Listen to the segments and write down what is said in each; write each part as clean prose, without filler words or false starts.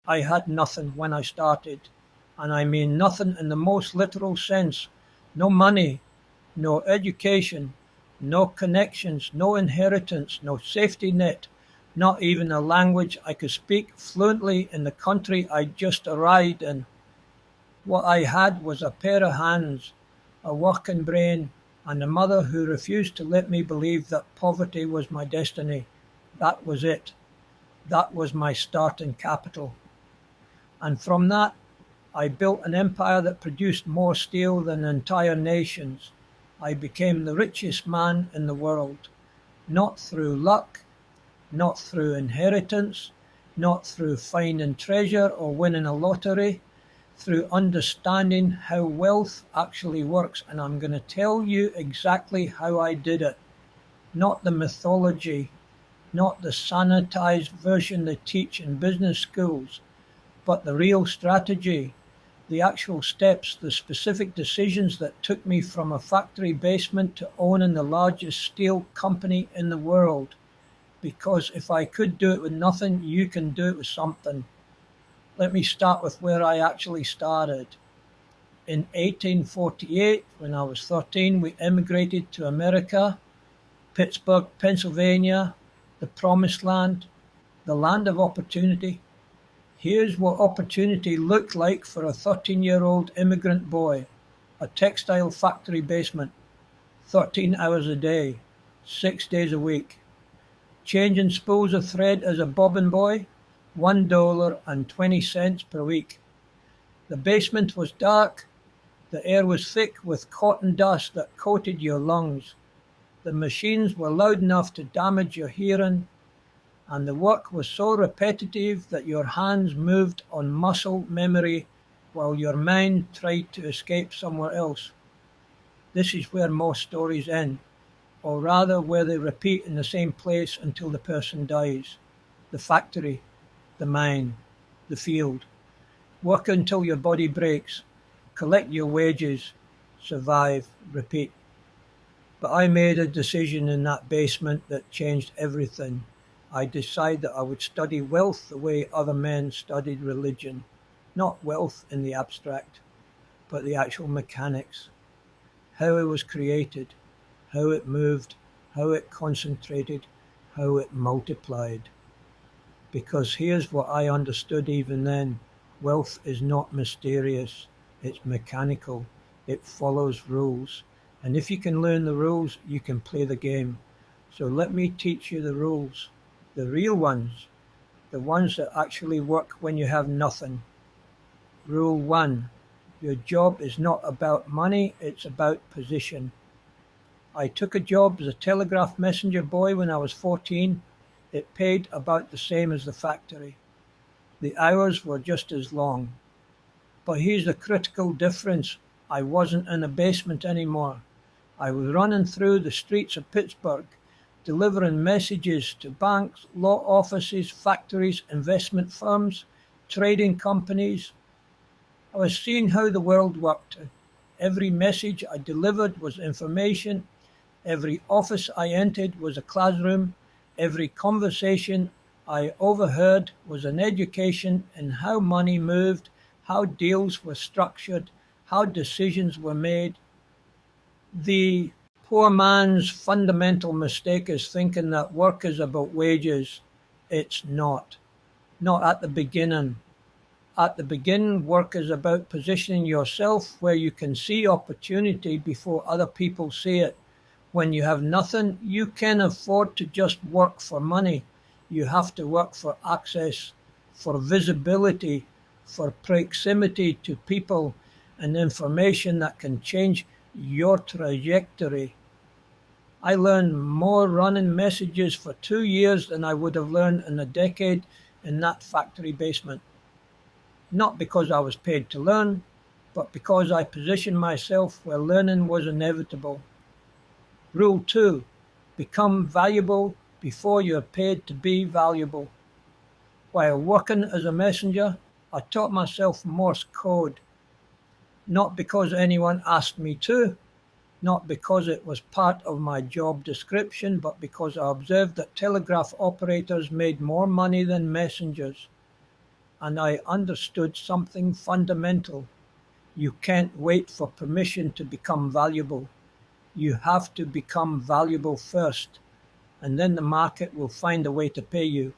I had nothing when I started, and I mean nothing in the most literal sense. No money, no education, no connections, no inheritance, no safety net, not even a language I could speak fluently in the country I just arrived in. What I had was a pair of hands, a working brain, and a mother who refused to let me believe that poverty was my destiny. That was it. That was my starting capital. And from that, I built an empire that produced more steel than entire nations. I became the richest man in the world, not through luck, not through inheritance, not through finding treasure or winning a lottery, through understanding how wealth actually works. And I'm going to tell you exactly how I did it. Not the mythology, not the sanitized version they teach in business schools, but the real strategy, the actual steps, the specific decisions that took me from a factory basement to owning the largest steel company in the world. Because if I could do it with nothing, you can do it with something. Let me start with where I actually started. In 1848, when I was 13, we emigrated to America, Pittsburgh, Pennsylvania, the promised land, the land of opportunity. Here's what opportunity looked like for a 13-year-old immigrant boy. A textile factory basement, 13 hours a day, 6 days a week. Changing spools of thread as a bobbin boy, $1.20 per week. The basement was dark. The air was thick with cotton dust that coated your lungs. The machines were loud enough to damage your hearing, and the work was so repetitive that your hands moved on muscle memory while your mind tried to escape somewhere else. This is where most stories end, or rather where they repeat in the same place until the person dies. The factory, the mine, the field. Work until your body breaks. Collect your wages. Survive. Repeat. But I made a decision in that basement that changed everything. I decided that I would study wealth the way other men studied religion. Not wealth in the abstract, but the actual mechanics. How it was created, how it moved, how it concentrated, how it multiplied. Because here's what I understood even then. Wealth is not mysterious. It's mechanical. It follows rules. And if you can learn the rules, you can play the game. So let me teach you the rules. The real ones. The ones that actually work when you have nothing. Rule 1. Your job is not about money, it's about position. I took a job as a telegraph messenger boy when I was 14. It paid about the same as the factory. The hours were just as long. But here's the critical difference. I wasn't in a basement anymore. I was running through the streets of Pittsburgh, delivering messages to banks, law offices, factories, investment firms, trading companies. I was seeing how the world worked. Every message I delivered was information. Every office I entered was a classroom. Every conversation I overheard was an education in how money moved, how deals were structured, how decisions were made. The poor man's fundamental mistake is thinking that work is about wages. It's not. Not at the beginning. At the beginning, work is about positioning yourself where you can see opportunity before other people see it. When you have nothing, you can afford to just work for money. You have to work for access, for visibility, for proximity to people and information that can change your trajectory. I learned more running messages for 2 years than I would have learned in a decade in that factory basement. Not because I was paid to learn, but because I positioned myself where learning was inevitable. Rule 2. Become valuable before you're paid to be valuable. While working as a messenger, I taught myself Morse code. Not because anyone asked me to, not because it was part of my job description, but because I observed that telegraph operators made more money than messengers. and I understood something fundamental. You can't wait for permission to become valuable. You have to become valuable first, and then the market will find a way to pay you.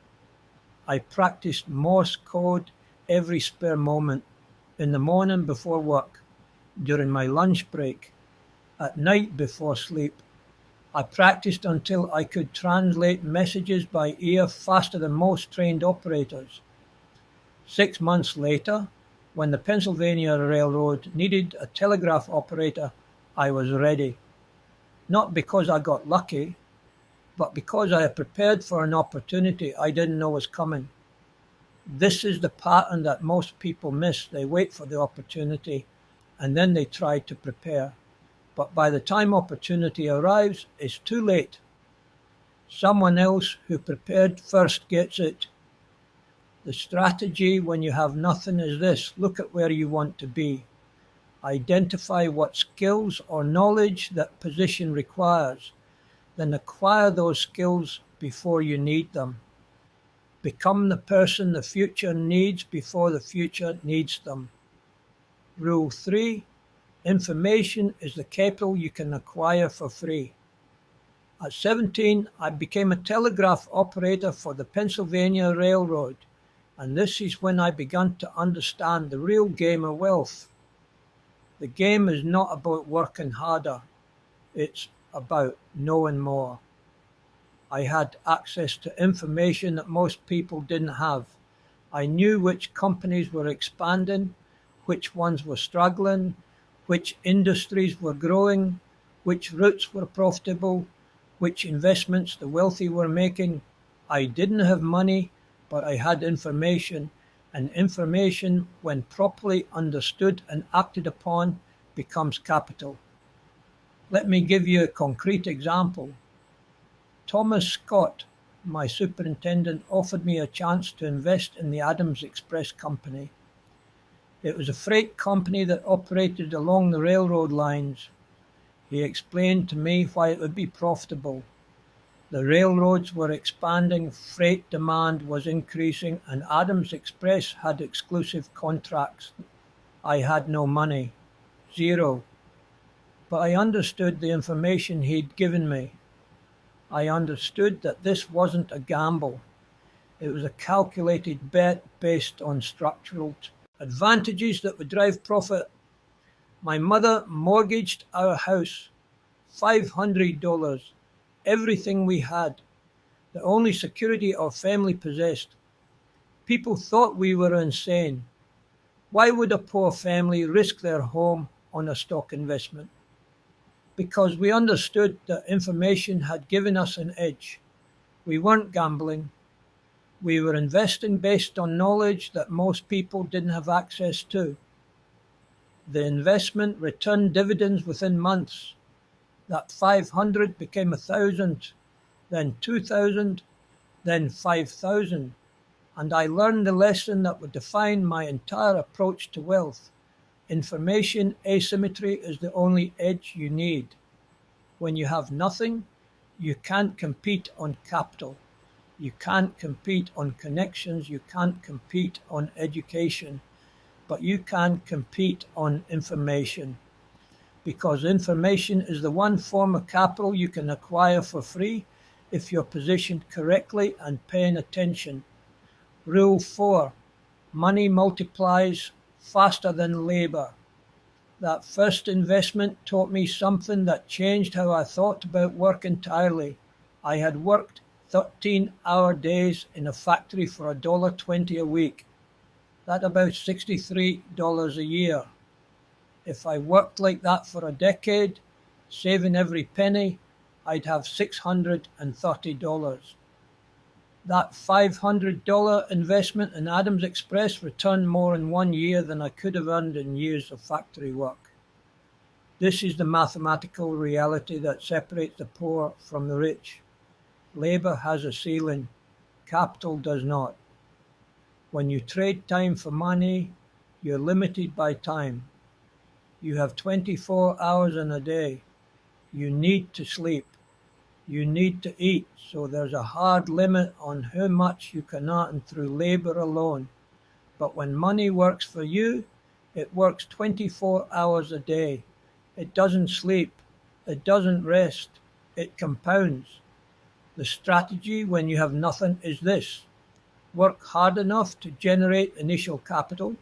I practiced Morse code every spare moment, in the morning before work, during my lunch break, at night before sleep. I practiced until I could translate messages by ear faster than most trained operators. 6 months later, when the Pennsylvania Railroad needed a telegraph operator, I was ready. Not because I got lucky, but because I had prepared for an opportunity I didn't know was coming. This is the pattern that most people miss. They wait for the opportunity and then they try to prepare. But by the time opportunity arrives, it's too late. Someone else who prepared first gets it. The strategy when you have nothing is this: look at where you want to be. Identify what skills or knowledge that position requires. Then acquire those skills before you need them. Become the person the future needs before the future needs them. Rule 3. Information is the capital you can acquire for free. At 17, I became a telegraph operator for the Pennsylvania Railroad, and this is when I began to understand the real game of wealth. The game is not about working harder, it's about knowing more. I had access to information that most people didn't have. I knew which companies were expanding, which ones were struggling, which industries were growing, which routes were profitable, which investments the wealthy were making. I didn't have money, but I had information, and information, when properly understood and acted upon, becomes capital. Let me give you a concrete example. Thomas Scott, my superintendent, offered me a chance to invest in the Adams Express Company. It was a freight company that operated along the railroad lines. He explained to me why it would be profitable. The railroads were expanding, freight demand was increasing, and Adams Express had exclusive contracts. I had no money, zero. But I understood the information he'd given me. I understood that this wasn't a gamble. It was a calculated bet based on structural advantages that would drive profit. My mother mortgaged our house, $500, everything we had, the only security our family possessed. People thought we were insane. Why would a poor family risk their home on a stock investment? Because we understood that information had given us an edge. We weren't gambling. We were investing based on knowledge that most people didn't have access to. The investment returned dividends within months. That 500 became 1,000, then 2,000, then 5,000. And I learned the lesson that would define my entire approach to wealth. Information asymmetry is the only edge you need. When you have nothing, you can't compete on capital. You can't compete on connections. You can't compete on education. But you can compete on information. Because information is the one form of capital you can acquire for free if you're positioned correctly and paying attention. Rule 4. Money multiplies faster than labor. That first investment taught me something that changed how I thought about work entirely. I had worked 13-hour days in a factory for $1.20 a week. That's about $63 a year. If I worked like that for a decade, saving every penny, I'd have $630. That $500 investment in Adams Express returned more in 1 year than I could have earned in years of factory work. This is the mathematical reality that separates the poor from the rich. Labor has a ceiling. Capital does not. When you trade time for money, you're limited by time. You have 24 hours in a day. You need to sleep. You need to eat, so there's a hard limit on how much you can earn through labor alone. But when money works for you, it works 24 hours a day. It doesn't sleep. It doesn't rest. It compounds. The strategy when you have nothing is this: work hard enough to generate initial capital,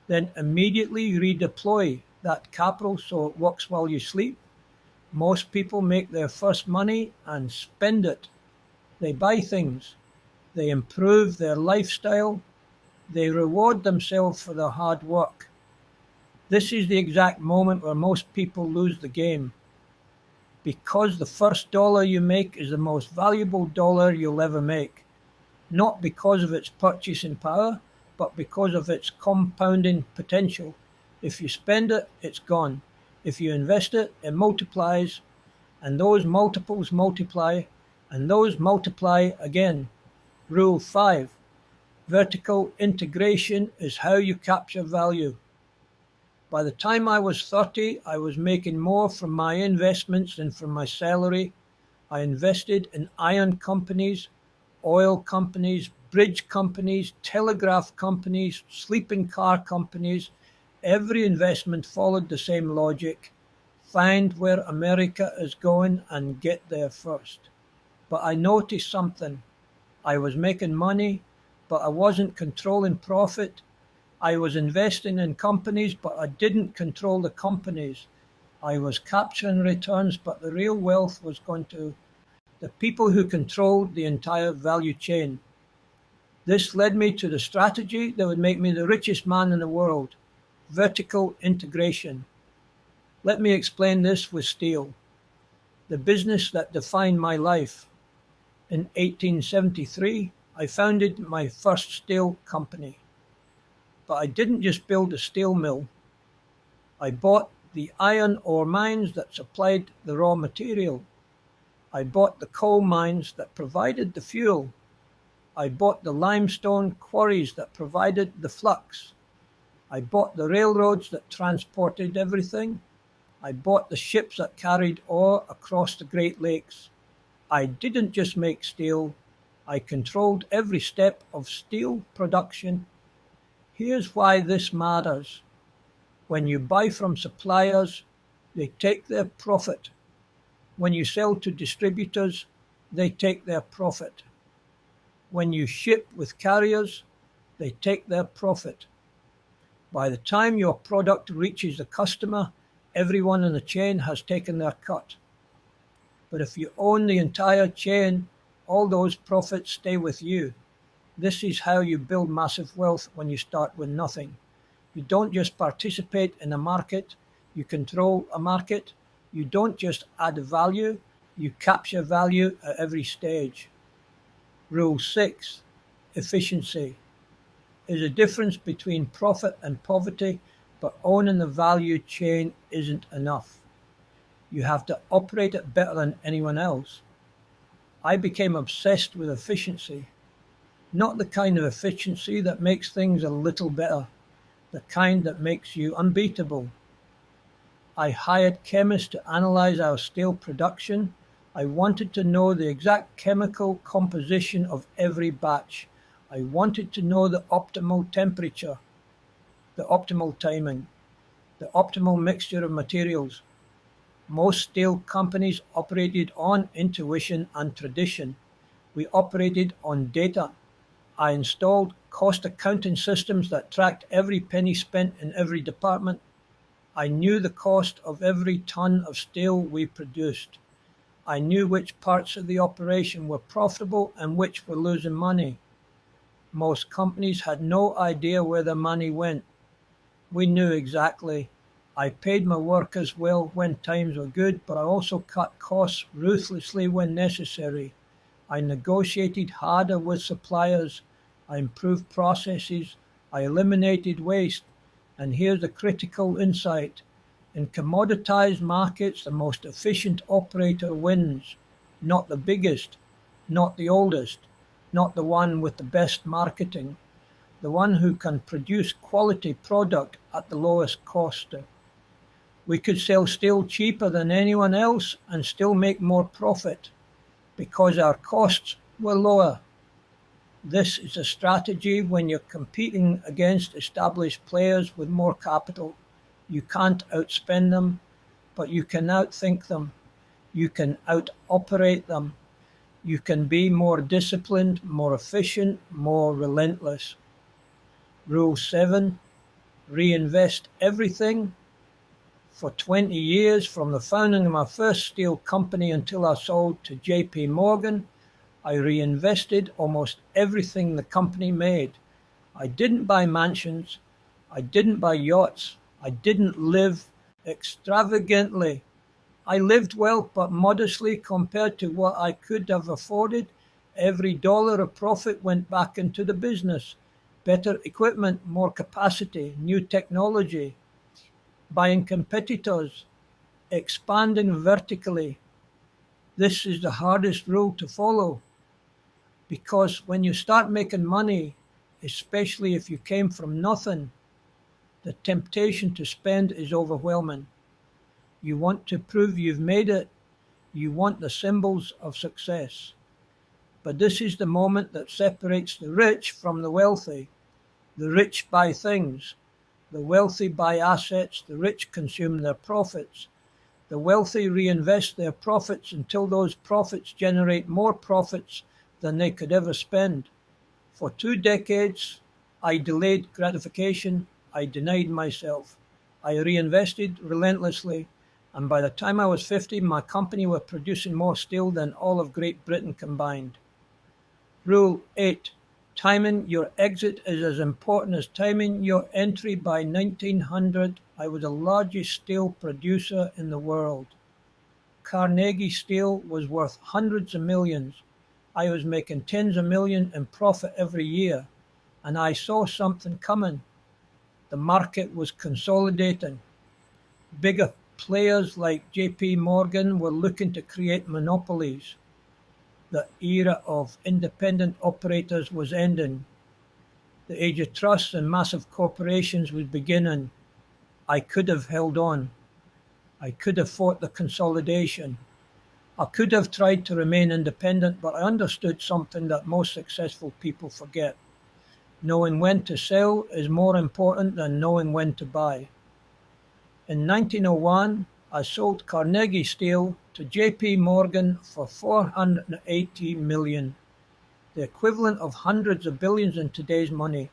then immediately redeploy that capital so it works while you sleep. Most people make their first money and spend it. They buy things. They improve their lifestyle. They reward themselves for their hard work. This is the exact moment where most people lose the game. Because the first dollar you make is the most valuable dollar you'll ever make. Not because of its purchasing power, but because of its compounding potential. If you spend it, it's gone. If you invest it, it multiplies, and those multiples multiply, and those multiply again. Rule 5. Vertical integration is how you capture value. By the time I was 30, I was making more from my investments than from my salary. I invested in iron companies, oil companies, bridge companies, telegraph companies, sleeping car companies. Every investment followed the same logic. Find where America is going and get there first. But I noticed something. I was making money, but I wasn't controlling profit. I was investing in companies, but I didn't control the companies. I was capturing returns, but the real wealth was going to the people who controlled the entire value chain. This led me to the strategy that would make me the richest man in the world: vertical integration. Let me explain this with steel, the business that defined my life. In 1873, I founded my first steel company. But I didn't just build a steel mill. I bought the iron ore mines that supplied the raw material. I bought the coal mines that provided the fuel. I bought the limestone quarries that provided the flux. I bought the railroads that transported everything. I bought the ships that carried ore across the Great Lakes. I didn't just make steel. I controlled every step of steel production. Here's why this matters. When you buy from suppliers, they take their profit. When you sell to distributors, they take their profit. When you ship with carriers, they take their profit. By the time your product reaches the customer, everyone in the chain has taken their cut. But if you own the entire chain, all those profits stay with you. This is how you build massive wealth when you start with nothing. You don't just participate in a market, you control a market. You don't just add value, you capture value at every stage. Rule 6, efficiency. There's a difference between profit and poverty, but owning the value chain isn't enough. You have to operate it better than anyone else. I became obsessed with efficiency. Not the kind of efficiency that makes things a little better, the kind that makes you unbeatable. I hired chemists to analyze our steel production. I wanted to know the exact chemical composition of every batch. I wanted to know the optimal temperature, the optimal timing, the optimal mixture of materials. Most steel companies operated on intuition and tradition. We operated on data. I installed cost accounting systems that tracked every penny spent in every department. I knew the cost of every ton of steel we produced. I knew which parts of the operation were profitable and which were losing money. Most companies had no idea where their money went. We knew exactly. I paid my workers well when times were good, but I also cut costs ruthlessly when necessary. I negotiated harder with suppliers. I improved processes. I eliminated waste. And here's the critical insight. In commoditized markets, the most efficient operator wins. Not the biggest, not the oldest, not the one with the best marketing. The one who can produce quality product at the lowest cost. We could sell steel cheaper than anyone else and still make more profit because our costs were lower. This is a strategy when you're competing against established players with more capital. You can't outspend them, but you can outthink them. You can out-operate them. You can be more disciplined, more efficient, more relentless. Rule 7, reinvest everything. For 20 years, from the founding of my first steel company until I sold to JP Morgan, I reinvested almost everything the company made. I didn't buy mansions. I didn't buy yachts. I didn't live extravagantly. I lived well, but modestly compared to what I could have afforded. Every dollar of profit went back into the business. Better equipment, more capacity, new technology, buying competitors, expanding vertically. This is the hardest rule to follow, because when you start making money, especially if you came from nothing, the temptation to spend is overwhelming. You want to prove you've made it. You want the symbols of success. But this is the moment that separates the rich from the wealthy. The rich buy things. The wealthy buy assets. The rich consume their profits. The wealthy reinvest their profits until those profits generate more profits than they could ever spend. For 2 decades, I delayed gratification. I denied myself. I reinvested relentlessly. And by the time I was 50, my company was producing more steel than all of Great Britain combined. Rule 8. Timing your exit is as important as timing your entry. By 1900, I was the largest steel producer in the world. Carnegie Steel was worth hundreds of millions. I was making tens of millions in profit every year, and I saw something coming. The market was consolidating. Bigger players like JP Morgan were looking to create monopolies. The era of independent operators was ending. The age of trusts and massive corporations was beginning. I could have held on. I could have fought the consolidation. I could have tried to remain independent, but I understood something that most successful people forget. Knowing when to sell is more important than knowing when to buy. In 1901, I sold Carnegie Steel to JP Morgan for $480 million, the equivalent of hundreds of billions in today's money.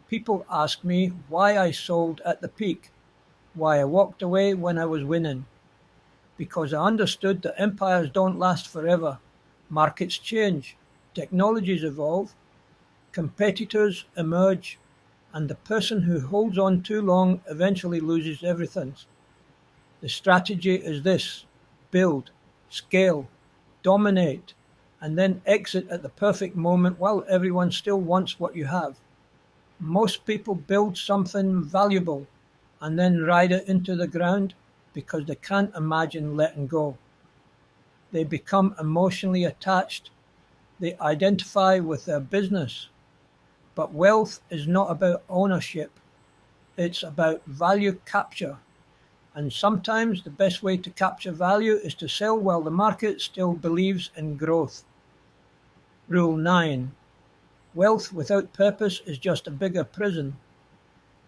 People ask me why I sold at the peak, why I walked away when I was winning. Because I understood that empires don't last forever. Markets change, technologies evolve, competitors emerge, and the person who holds on too long eventually loses everything. The strategy is this: build, scale, dominate, and then exit at the perfect moment while everyone still wants what you have. Most people build something valuable and then ride it into the ground because they can't imagine letting go. They become emotionally attached. They identify with their business. But wealth is not about ownership. It's about value capture. And sometimes the best way to capture value is to sell while the market still believes in growth. Rule 9. Wealth without purpose is just a bigger prison.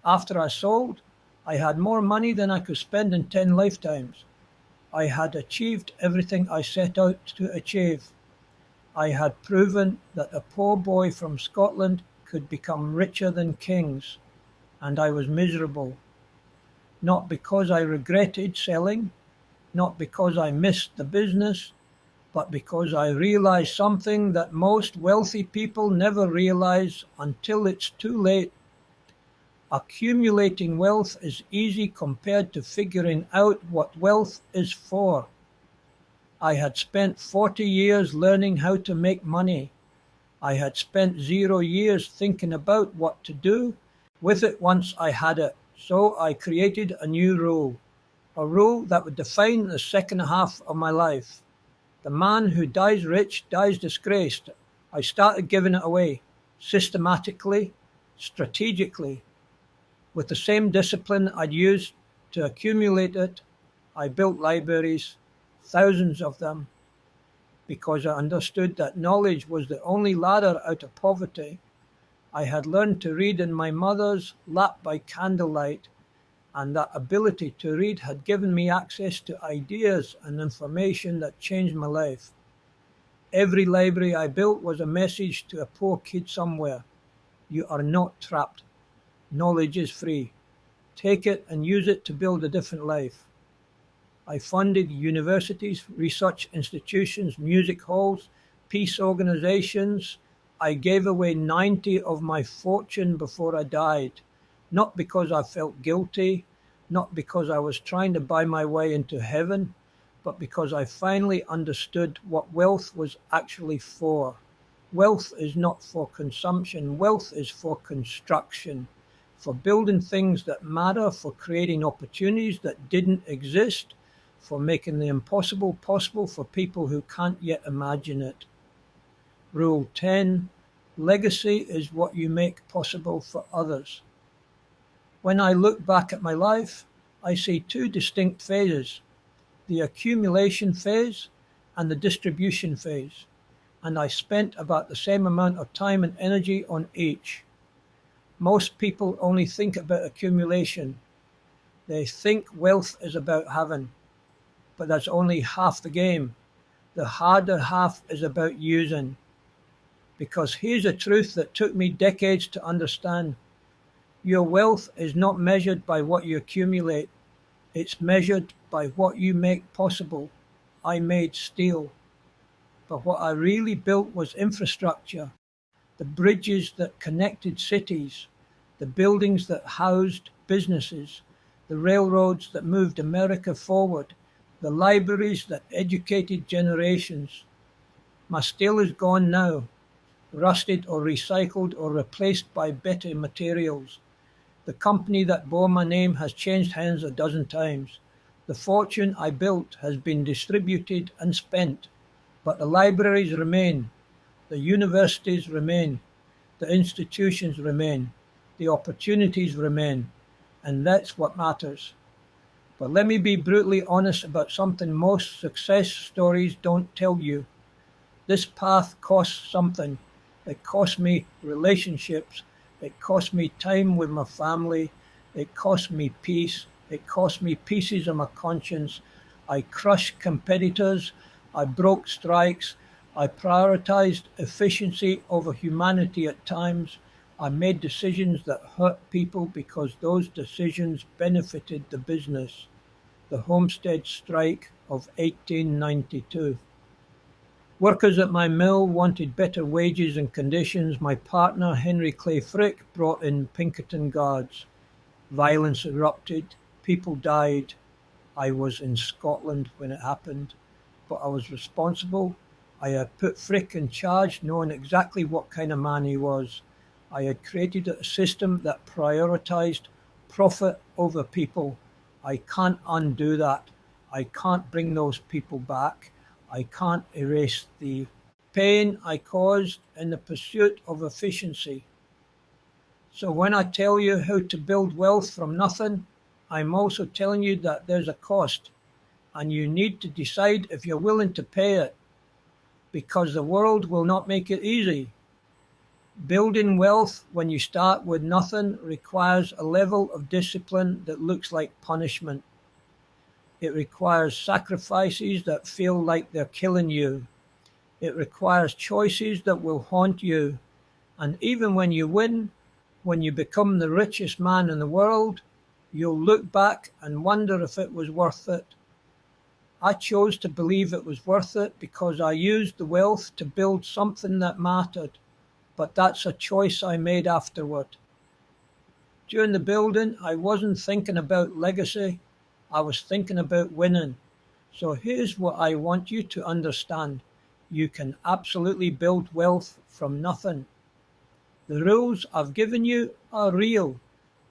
After I sold, I had more money than I could spend in 10 lifetimes. I had achieved everything I set out to achieve. I had proven that a poor boy from Scotland could become richer than kings, and I was miserable. Not because I regretted selling, not because I missed the business, but because I realized something that most wealthy people never realize until it's too late. Accumulating wealth is easy compared to figuring out what wealth is for. I had spent 40 years learning how to make money. I had spent 0 years thinking about what to do with it once I had it. So I created a new rule, a rule that would define the second half of my life. The man who dies rich dies disgraced. I started giving it away, systematically, strategically. With the same discipline I'd used to accumulate it, I built libraries, thousands of them. because I understood that knowledge was the only ladder out of poverty. I had learned to read in my mother's lap by candlelight, and that ability to read had given me access to ideas and information that changed my life. Every library I built was a message to a poor kid somewhere. You are not trapped. Knowledge is free. Take it and use it to build a different life. I funded universities, research institutions, music halls, peace organizations. I gave away 90 of my fortune before I died, not because I felt guilty, not because I was trying to buy my way into heaven, but because I finally understood what wealth was actually for. Wealth is not for consumption. Wealth is for construction, for building things that matter, for creating opportunities that didn't exist, for making the impossible possible for people who can't yet imagine it. Rule 10, legacy is what you make possible for others. When I look back at my life, I see two distinct phases, the accumulation phase and the distribution phase, and I spent about the same amount of time and energy on each. Most people only think about accumulation. They think wealth is about having, but that's only half the game. The harder half is about using. Because here's a truth that took me decades to understand. Your wealth is not measured by what you accumulate. It's measured by what you make possible. I made steel. But what I really built was infrastructure. The bridges that connected cities, the buildings that housed businesses, the railroads that moved America forward, the libraries that educated generations. My steel is gone now, rusted or recycled or replaced by better materials. The company that bore my name has changed hands a dozen times. The fortune I built has been distributed and spent, but the libraries remain, the universities remain, the institutions remain, the opportunities remain, and that's what matters. But let me be brutally honest about something most success stories don't tell you. This path costs something. It cost me relationships. It cost me time with my family. It cost me peace. It cost me pieces of my conscience. I crushed competitors. I broke strikes. I prioritized efficiency over humanity at times. I made decisions that hurt people because those decisions benefited the business. The Homestead Strike of 1892. Workers at my mill wanted better wages and conditions. My partner, Henry Clay Frick, brought in Pinkerton Guards. Violence erupted. People died. I was in Scotland when it happened, but I was responsible. I had put Frick in charge, knowing exactly what kind of man he was. I had created a system that prioritized profit over people. I can't undo that. I can't bring those people back. I can't erase the pain I caused in the pursuit of efficiency. So when I tell you how to build wealth from nothing, I'm also telling you that there's a cost, and you need to decide if you're willing to pay it, because the world will not make it easy. Building wealth when you start with nothing requires a level of discipline that looks like punishment. It requires sacrifices that feel like they're killing you. It requires choices that will haunt you. And even when you win, when you become the richest man in the world, you'll look back and wonder if it was worth it. I chose to believe it was worth it because I used the wealth to build something that mattered. But that's a choice I made afterward. During the building, I wasn't thinking about legacy. I was thinking about winning. So here's what I want you to understand. You can absolutely build wealth from nothing. The rules I've given you are real.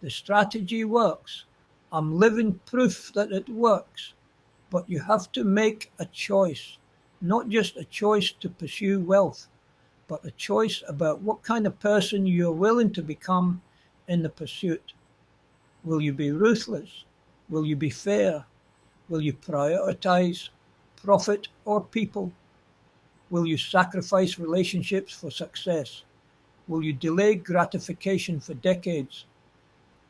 The strategy works. I'm living proof that it works. But you have to make a choice, not just a choice to pursue wealth, but a choice about what kind of person you're willing to become in the pursuit. Will you be ruthless? Will you be fair? Will you prioritize profit or people? Will you sacrifice relationships for success? Will you delay gratification for decades?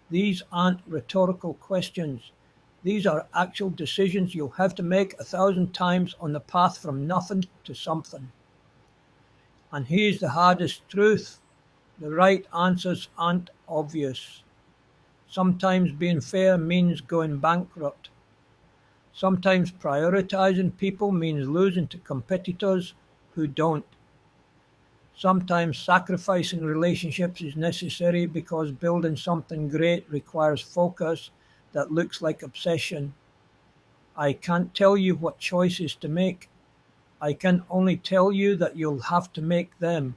These aren't rhetorical questions. These are actual decisions you'll have to make 1,000 times on the path from nothing to something. And here's the hardest truth. The right answers aren't obvious. Sometimes being fair means going bankrupt. Sometimes prioritizing people means losing to competitors who don't. Sometimes sacrificing relationships is necessary because building something great requires focus that looks like obsession. I can't tell you what choices to make. I can only tell you that you'll have to make them,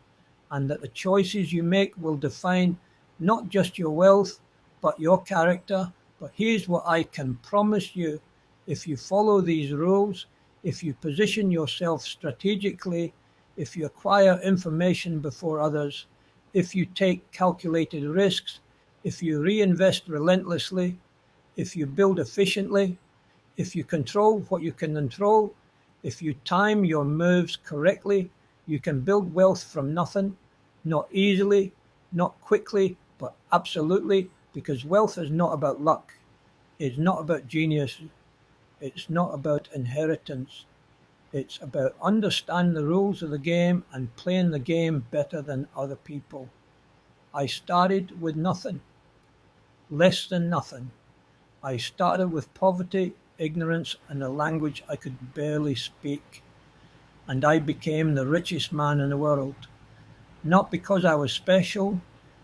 and that the choices you make will define not just your wealth, but your character. But here's what I can promise you. If you follow these rules, if you position yourself strategically, if you acquire information before others, if you take calculated risks, if you reinvest relentlessly, if you build efficiently, if you control what you can control, if you time your moves correctly, you can build wealth from nothing, not easily, not quickly, but absolutely, because wealth is not about luck. It's not about genius. It's not about inheritance. It's about understanding the rules of the game and playing the game better than other people. I started with nothing, less than nothing. I started with poverty, ignorance, and a language I could barely speak. And I became the richest man in the world. Not because I was special,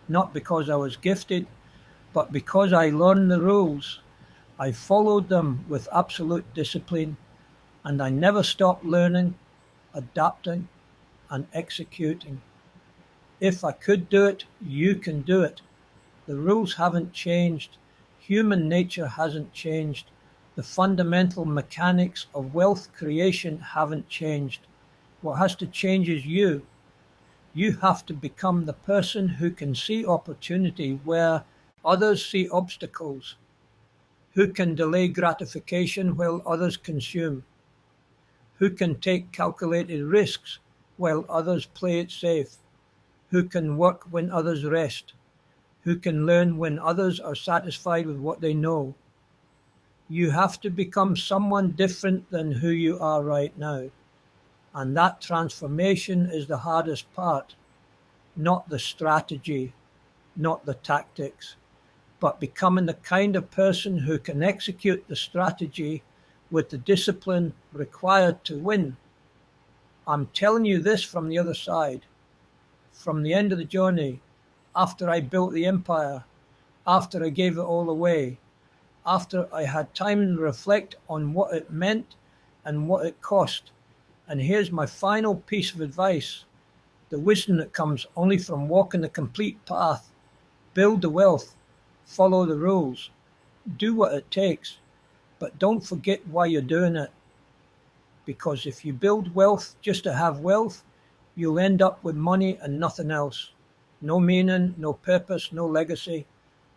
not because I was gifted, but because I learned the rules. I followed them with absolute discipline, and I never stopped learning, adapting, and executing. If I could do it, you can do it. The rules haven't changed. Human nature hasn't changed. The fundamental mechanics of wealth creation haven't changed. What has to change is you. You have to become the person who can see opportunity where others see obstacles, who can delay gratification while others consume, who can take calculated risks while others play it safe, who can work when others rest, who can learn when others are satisfied with what they know. You have to become someone different than who you are right now. And that transformation is the hardest part, not the strategy, not the tactics, but becoming the kind of person who can execute the strategy with the discipline required to win. I'm telling you this from the other side, from the end of the journey, after I built the empire, after I gave it all away, after I had time to reflect on what it meant and what it cost. And here's my final piece of advice, the wisdom that comes only from walking the complete path. Build the wealth, follow the rules, do what it takes, but don't forget why you're doing it. Because if you build wealth just to have wealth, you'll end up with money and nothing else. No meaning, no purpose, no legacy.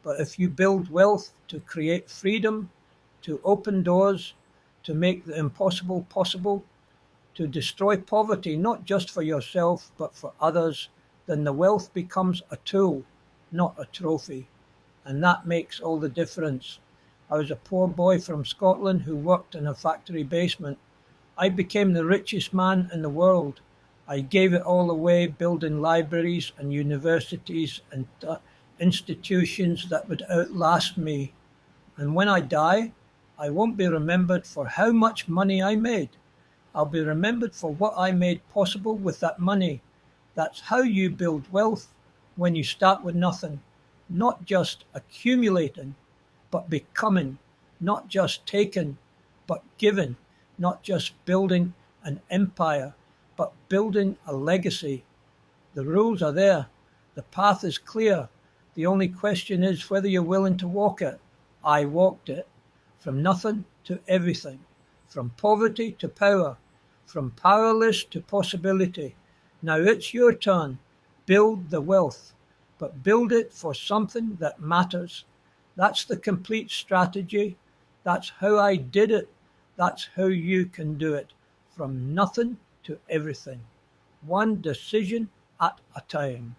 But if you build wealth to create freedom, to open doors, to make the impossible possible, to destroy poverty, not just for yourself, but for others, then the wealth becomes a tool, not a trophy. And that makes all the difference. I was a poor boy from Scotland who worked in a factory basement. I became the richest man in the world. I gave it all away, building libraries and universities and institutions that would outlast me. And when I die, I won't be remembered for how much money I made. I'll be remembered for what I made possible with that money. That's how you build wealth when you start with nothing. Not just accumulating, but becoming. Not just taking, but giving. Not just building an empire, but building a legacy. The rules are there. The path is clear. The only question is whether you're willing to walk it. I walked it. From nothing to everything. From poverty to power. From powerless to possibility. Now it's your turn. Build the wealth. But build it for something that matters. That's the complete strategy. That's how I did it. That's how you can do it. From nothing to everything. one decision at a time.